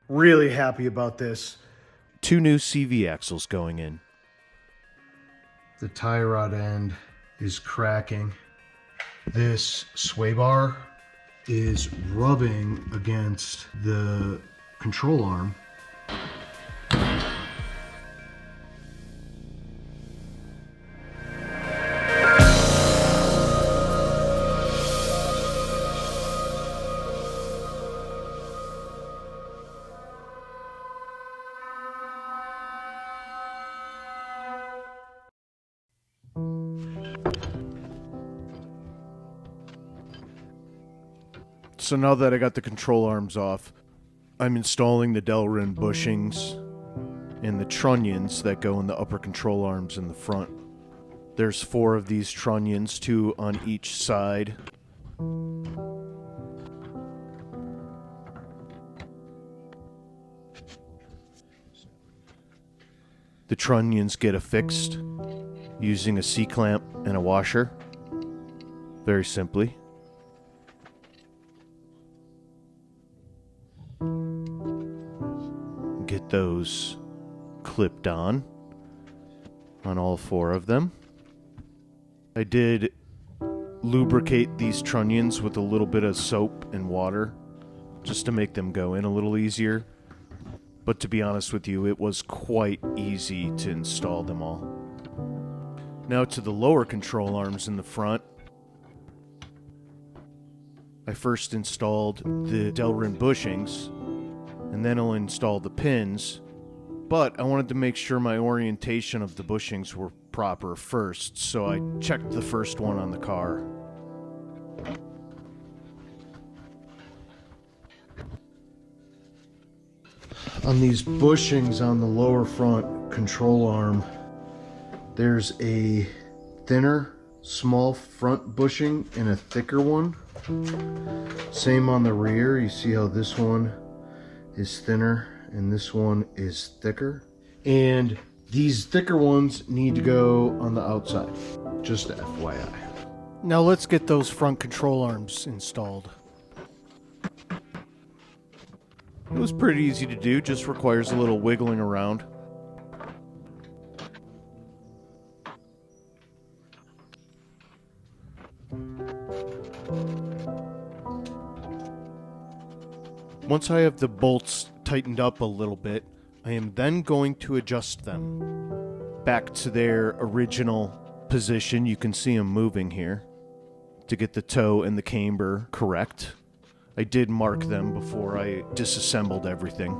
Really happy about this. 2 new CV axles going in. The tie rod end is cracking. This sway bar is rubbing against the control arm. So now that I got the control arms off, I'm installing the Delrin bushings and the trunnions that go in the upper control arms in the front. There's 4 of these trunnions, 2 on each side. The trunnions get affixed using a C-clamp and a washer, very simply. Get those clipped on all 4 of them. I did lubricate these trunnions with a little bit of soap and water just to make them go in a little easier. But to be honest with you, it was quite easy to install them all. Now to the lower control arms in the front. I first installed the Delrin bushings, and then I'll install the pins, but I wanted to make sure my orientation of the bushings were proper first, so I checked the first one on the car. On these bushings on the lower front control arm, there's a thinner, small front bushing and a thicker one. Same on the rear. You see how this one is thinner and this one is thicker, and these thicker ones need to go on the outside, just FYI. Now let's get those front control arms installed. It was pretty easy to do, just requires a little wiggling around. Once I have the bolts tightened up a little bit, I am then going to adjust them back to their original position. You can see them moving here to get the toe and the camber correct. I did mark them before I disassembled everything.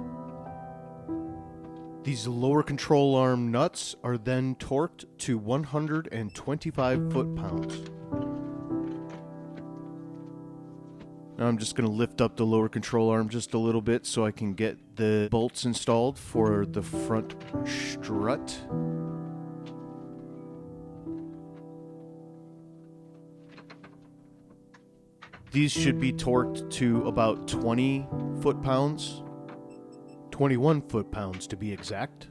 These lower control arm nuts are then torqued to 125 foot-pounds. Now I'm just going to lift up the lower control arm just a little bit so I can get the bolts installed for the front strut. These should be torqued to about 20 foot-pounds. 21 foot-pounds to be exact.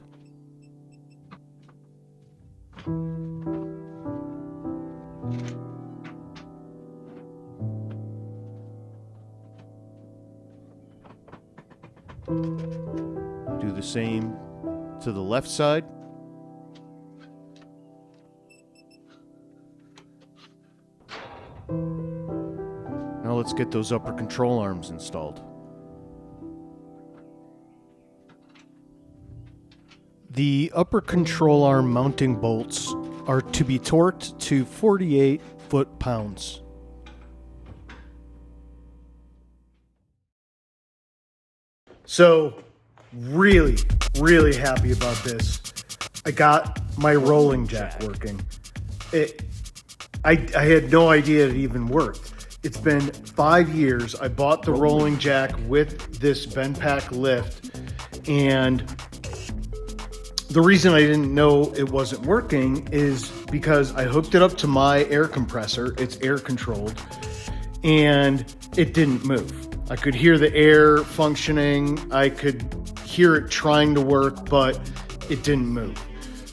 Do the same to the left side. Now let's get those upper control arms installed. The upper control arm mounting bolts are to be torqued to 48 foot-pounds. So, really happy about this. I got my rolling jack working. I had no idea it even worked. It's been 5 years. I bought the rolling jack with this bend pack lift, and the reason I didn't know it wasn't working is because I hooked it up to my air compressor. It's air controlled, and it didn't move. I could hear the air functioning. I could hear it trying to work, but it didn't move.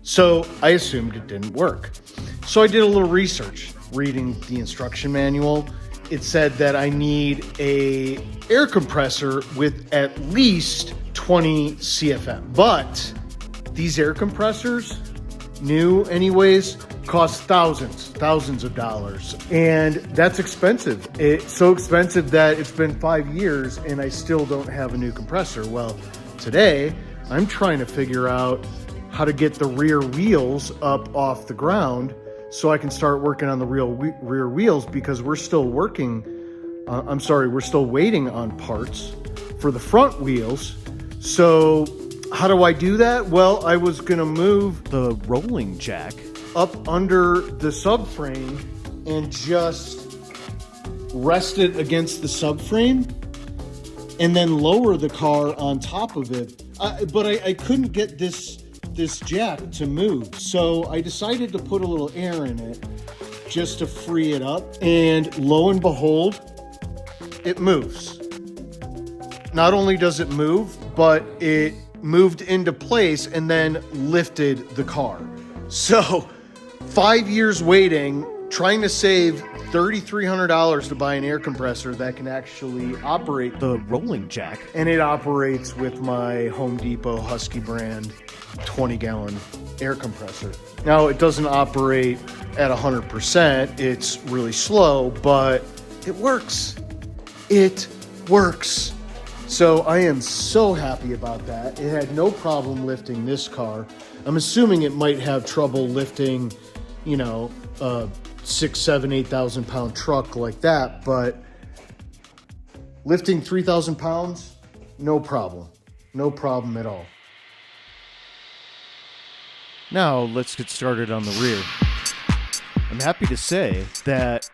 So I assumed it didn't work. So I did a little research, reading the instruction manual. It said that I need a air compressor with at least 20 CFM. But these air compressors, new anyways, cost thousands of dollars. And that's expensive. It's so expensive that it's been 5 years and I still don't have a new compressor. Well, today I'm trying to figure out how to get the rear wheels up off the ground so I can start working on the rear wheels, because we're still waiting on parts for the front wheels. So how do I do that? Well, I was gonna move The rolling jack. up under the subframe and just rest it against the subframe and then lower the car on top of it. But I couldn't get this jack to move. So I decided to put a little air in it just to free it up. And lo and behold, it moves. Not only does it move, but it moved into place and then lifted the car. So 5 years waiting, trying to save $3,300 to buy an air compressor that can actually operate, The rolling jack. and it operates with my Home Depot Husky brand 20-gallon air compressor. Now, it doesn't operate at 100%. It's really slow, but it works. It works. So I am so happy about that. It had no problem lifting this car. I'm assuming it might have trouble lifting, a 6, 7, 8,000 pound truck like that, but lifting 3,000 pounds, no problem. No problem at all. Now, let's get started on the rear. I'm happy to say that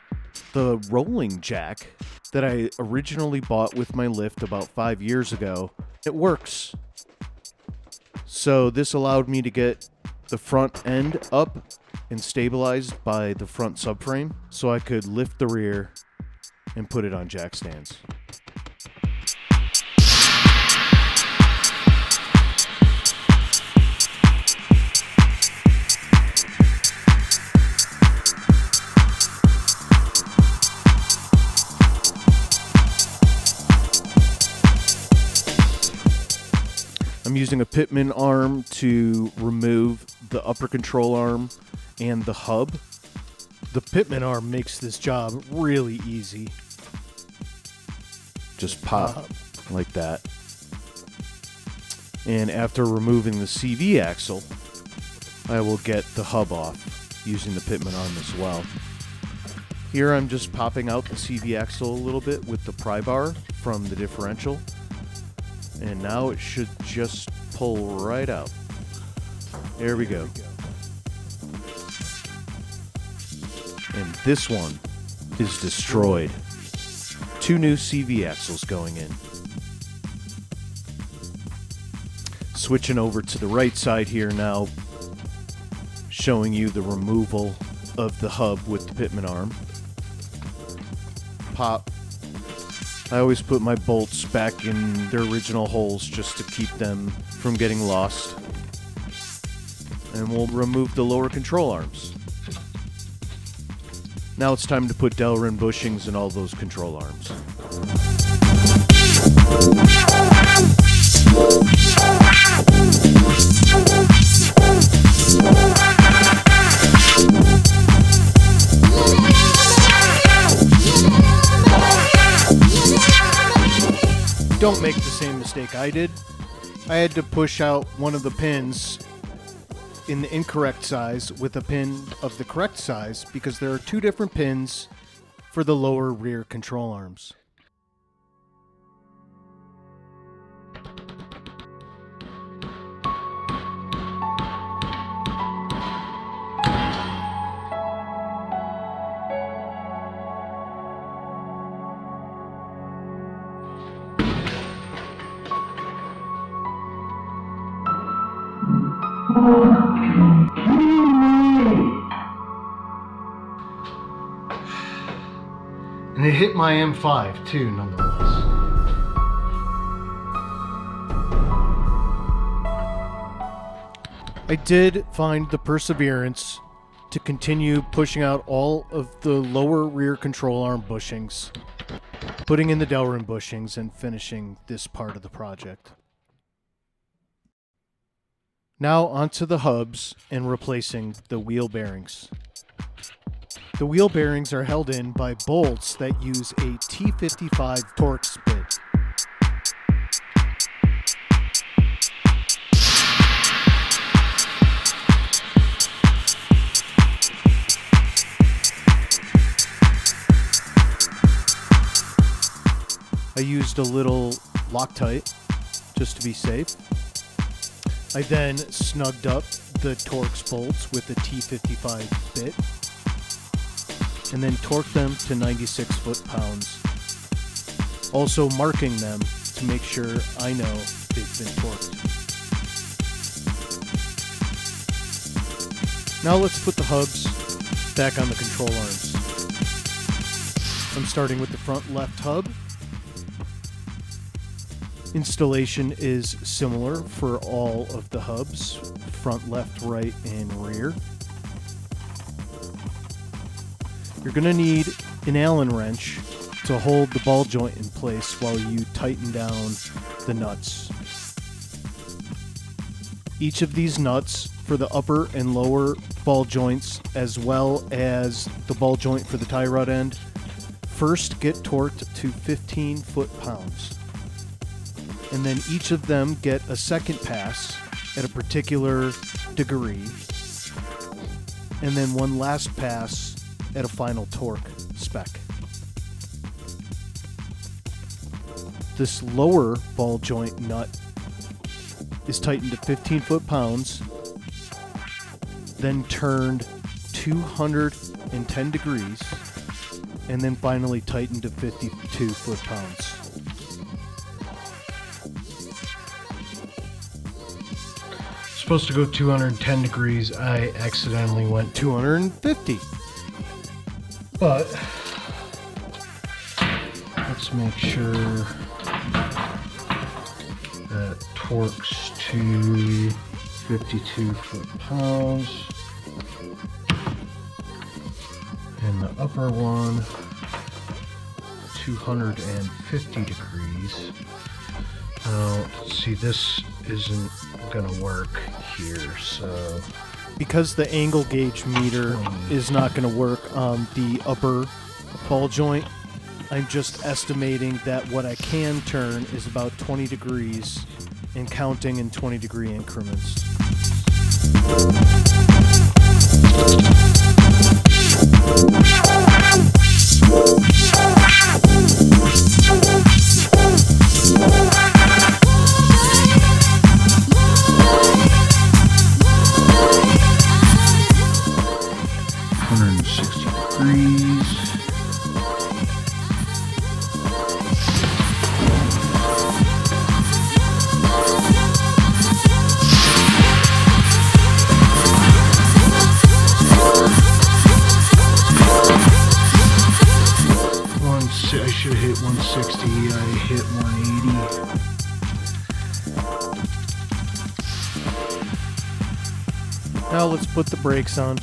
the rolling jack that I originally bought with my lift about 5 years ago, it works. So this allowed me to get the front end up and stabilized by the front subframe so I could lift the rear and put it on jack stands. I'm using a pitman arm to remove the upper control arm and the hub. The pitman arm makes this job really easy. Just pop like that. And after removing the CV axle, I will get the hub off using the pitman arm as well. Here I'm just popping out the CV axle a little bit with the pry bar from the differential. And now it should just pull right out. There we go. And this one is destroyed. 2 new CV axles going in. Switching over to the right side here now, showing you the removal of the hub with the pitman arm. Pop. I always put my bolts back in their original holes just to keep them from getting lost. And we'll remove the lower control arms. Now it's time to put Delrin bushings in all those control arms. Don't make the same mistake I did. I had to push out one of the pins in the incorrect size with a pin of the correct size because there are 2 different pins for the lower rear control arms. And it hit my M5 too, nonetheless. I did find the perseverance to continue pushing out all of the lower rear control arm bushings, putting in the Delrin bushings, and finishing this part of the project. Now onto the hubs and replacing the wheel bearings. The wheel bearings are held in by bolts that use a T55 torque spit. I used a little Loctite just to be safe. I then snugged up the Torx bolts with a T55 bit and then torqued them to 96 foot-pounds. Also marking them to make sure I know they've been torqued. Now let's put the hubs back on the control arms. I'm starting with the front left hub. Installation is similar for all of the hubs, front, left, right, and rear. You're going to need an Allen wrench to hold the ball joint in place while you tighten down the nuts. Each of these nuts for the upper and lower ball joints, as well as the ball joint for the tie rod end, first get torqued to 15 foot-pounds. And then each of them get a second pass at a particular degree, and then one last pass at a final torque spec. This lower ball joint nut is tightened to 15 foot-pounds, then turned 210 degrees, and then finally tightened to 52 foot-pounds. Supposed to go 210 degrees. I accidentally went 250. But let's make sure that torques to 52 foot-pounds. And the upper one, 250 degrees. Now, see, this isn't gonna work here, so because the angle gauge meter is not going to work on the upper ball joint, I'm just estimating that what I can turn is about 20 degrees and counting in 20 degree increments. I should have hit 160, I hit 180. Now let's put the brakes on.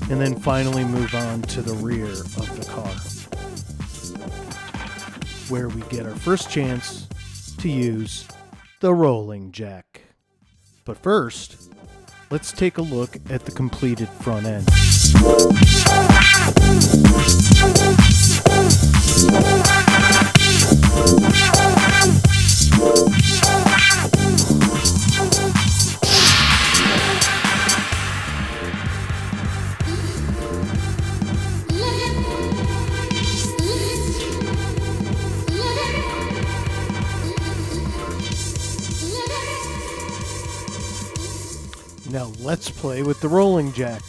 And then finally move on to the rear of the car, where we get our first chance to use the rolling jack. But first, let's take a look at the completed front end. Now let's play with the rolling jack.